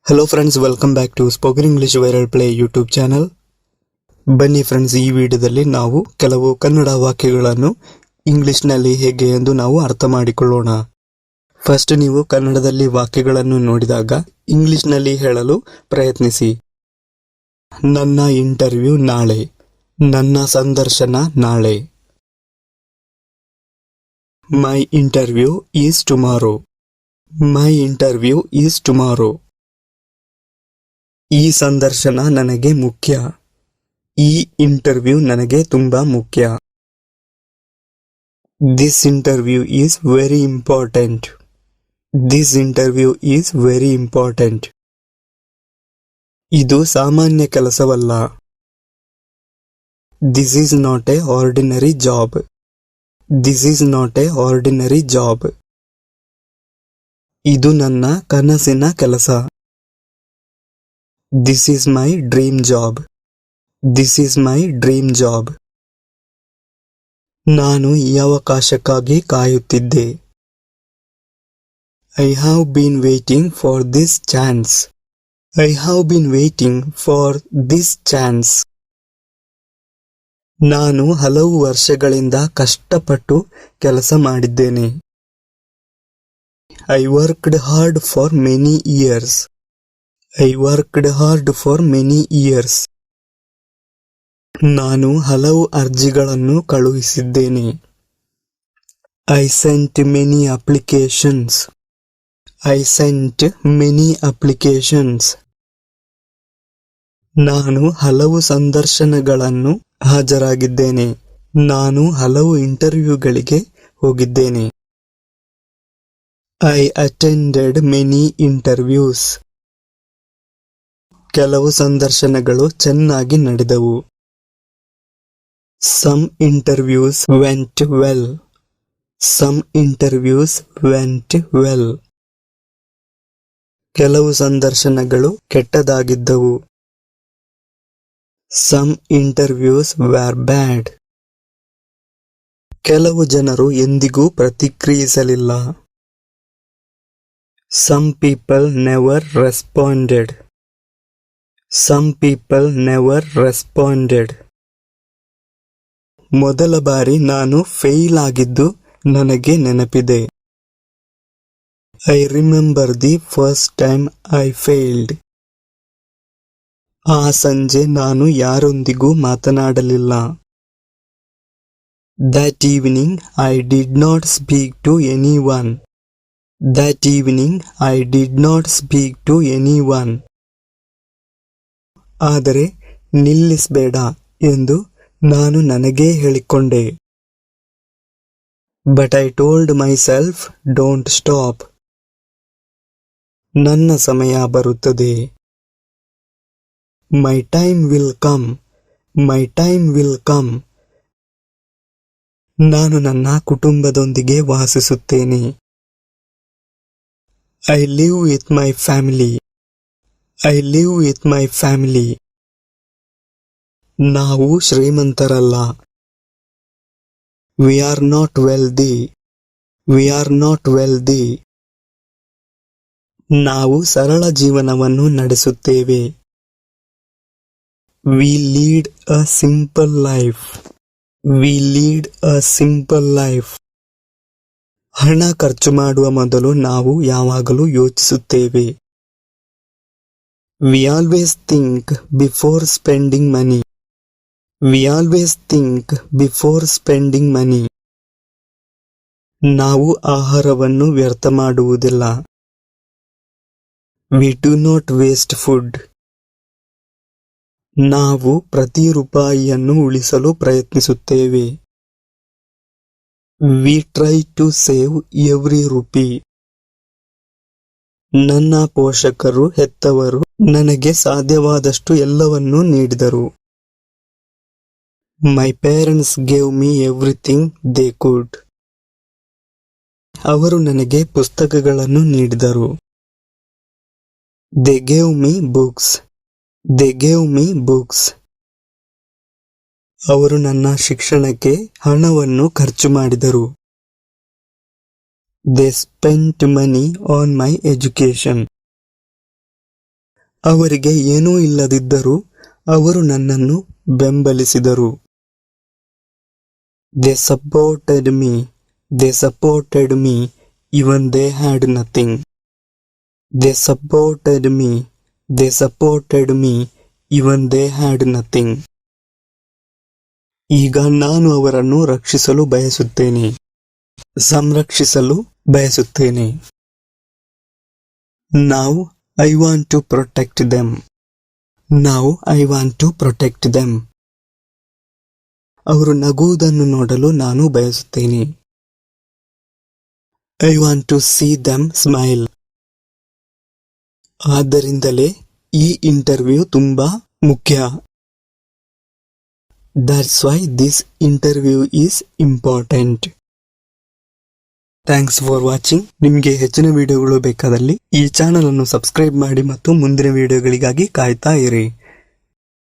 Hello friends, welcome back to spoken English viral play YouTube channel. ಬನ್ನಿ friends, ಈ ವಿಡಿಯೋದಲ್ಲಿ ನಾವು ಕೆಲವು ಕನ್ನಡ ವಾಕ್ಯಗಳನ್ನು ಇಂಗ್ಲಿಷ್ನಲ್ಲಿ ಹೇಗೆ ಎಂದು ನಾವು ಅರ್ಥ ಮಾಡಿಕೊಳ್ಳೋಣ. ಫಸ್ಟ್ ನೀವು ಕನ್ನಡದಲ್ಲಿ ವಾಕ್ಯಗಳನ್ನು ನೋಡಿದಾಗ ಇಂಗ್ಲಿಷ್ನಲ್ಲಿ ಹೇಳಲು ಪ್ರಯತ್ನಿಸಿ. ನನ್ನ ಇಂಟರ್ವ್ಯೂ ನಾಳೆ. ನನ್ನ ಸಂದರ್ಶನ ನಾಳೆ. My interview is tomorrow. My interview is tomorrow. ಈ ಸಂದರ್ಶನ ನನಗೆ ಮುಖ್ಯ. ಈ ಇಂಟರ್ವ್ಯೂ ನನಗೆ ತುಂಬಾ ಮುಖ್ಯ. This interview is very important. This interview is very important. ಇದು ಸಾಮಾನ್ಯ ಕೆಲಸವಲ್ಲ. This is not a ordinary job. This is not a ordinary job. ಇದು ನನ್ನ ಕನಸಿನ ಕೆಲಸ. This is my dream job. This is my dream job. ನಾನು ಈ ಅವಕಾಶಕ್ಕಾಗಿ ಕಾಯುತ್ತಿದ್ದೆ. I have been waiting for this chance. I have been waiting for this chance. ನಾನು ಹಲವು ವರ್ಷಗಳಿಂದ ಕಷ್ಟಪಟ್ಟು ಕೆಲಸ ಮಾಡಿದ್ದೇನೆ. I worked hard for many years. I worked hard for many years. ನಾನು ಹಲವು ಅರ್ಜಿಗಳನ್ನು ಕಳುಹಿಸಿದ್ದೇನೆ. I sent many applications. I sent many applications. ನಾನು ಹಲವು ಸಂದರ್ಶನಗಳನ್ನು ಹಾಜರಾಗಿದ್ದೇನೆ. ನಾನು ಹಲವು ಇಂಟರ್ವ್ಯೂಗಳಿಗೆ ಹೋಗಿದ್ದೇನೆ. I attended many interviews. ಕೆಲವು ಸಂದರ್ಶನಗಳು ಚೆನ್ನಾಗಿ ನಡೆದವು. Some interviews went well. Some interviews went well. ಕೆಲವು ಸಂದರ್ಶನಗಳು ಕೆಟ್ಟದಾಗಿದ್ದವು. Some interviews were bad. ಕೆಲವು ಜನರು ಎಂದಿಗೂ ಪ್ರತಿಕ್ರಿಯಿಸಲಿಲ್ಲ. Some people never responded. Some people never responded. ಮೊದಲ ಬಾರಿ ನಾನು ಫೇಲ್ ಆಗಿದ್ದು ನನಗೆ ನೆನಪಿದೆ. I remember the first time I failed. ಆ ಸಂಜೆ ನಾನು ಯಾರೊಂದಿಗೂ ಮಾತನಾಡಲಿಲ್ಲ. That evening I did not speak to anyone. That evening I did not speak to anyone. ಆದರೆ ನಿಲ್ಲಿಸಬೇಡ ಎಂದು ನಾನು ನನಗೇ ಹೇಳಿಕೊಂಡೆ. But I told myself, don't stop. ನನ್ನ ಸಮಯ ಬರುತ್ತದೆ. My time will come. My time will come. ನಾನು ನನ್ನ ಕುಟುಂಬದೊಂದಿಗೆ ವಾಸಿಸುತ್ತೇನೆ. I live with my family. I live with my family. ನಾವು ಶ್ರೀಮಂತರಲ್ಲ. We are not wealthy. We are not wealthy. ನಾವು ಸರಳ ಜೀವನವನ್ನು ನಡೆಸುತ್ತೇವೆ. We lead a simple life. We lead a simple life. ಹಣ ಖರ್ಚು ಮಾಡುವ ಮೊದಲು ನಾವು ಯಾವಾಗಲೂ ಯೋಚಿಸುತ್ತೇವೆ. We always think before spending money. We always think before spending money. ನಾವು ಆಹಾರವನ್ನು ವ್ಯರ್ಥ ಮಾಡುವುದಿಲ್ಲ. We do not waste food. ನಾವು ಪ್ರತಿ ರೂಪಾಯಿಯನ್ನು ಉಳಿಸಲು ಪ್ರಯತ್ನಿಸುತ್ತೇವೆ. We try to save every rupee. ನನ್ನ ಪೋಷಕರು ಹೆತ್ತವರು ನನಗೆ ಸಾಧ್ಯವಾದಷ್ಟು ಎಲ್ಲವನ್ನೂ ನೀಡಿದರು. My parents gave me everything they could. ಅವರು ನನಗೆ ಪುಸ್ತಕಗಳನ್ನು ನೀಡಿದರು. They gave me books. They gave me books. ಅವರು ನನ್ನ ಶಿಕ್ಷಣಕ್ಕೆ ಹಣವನ್ನು ಖರ್ಚು ಮಾಡಿದರು. They spent money on my education. ಅವರಿಗೆ ಏನೂ ಇಲ್ಲದಿದ್ದರೂ ಅವರು ನನ್ನನ್ನು ಬೆಂಬಲಿಸಿದರು. They supported me. They supported me even they had nothing. They supported me. They supported me even they had nothing. ಈಗ ನಾನು ಅವರನ್ನು ರಕ್ಷಿಸಲು ಬಯಸುತ್ತೇನೆ, ಸಂರಕ್ಷಿಸಲು ಬಯಸುತ್ತೇನೆ. Now I want to protect them. Now I want to protect them. ಅವರು ನಗುವುದನ್ನು ನೋಡಲು ನಾನು ಬಯಸುತ್ತೇನೆ. I want to see them smile. ಆದ್ದರಿಂದಲೇ ಈ ಇಂಟರ್ವ್ಯೂ ತುಂಬಾ ಮುಖ್ಯ. That's why this interview is important. Thanks for watching. ನಿಮಗೆ ಹೆಚ್ಚಿನ ವಿಡಿಯೋಗಳು ಬೇಕಾದಲ್ಲಿ ಈ ಚಾನೆಲ್ ಅನ್ನು ಸಬ್ಸ್ಕ್ರೈಬ್ ಮಾಡಿ ಮತ್ತು ಮುಂದಿನ ವಿಡಿಯೋಗಳಿಗಾಗಿ ಕಾಯ್ತಾ ಇರಿ.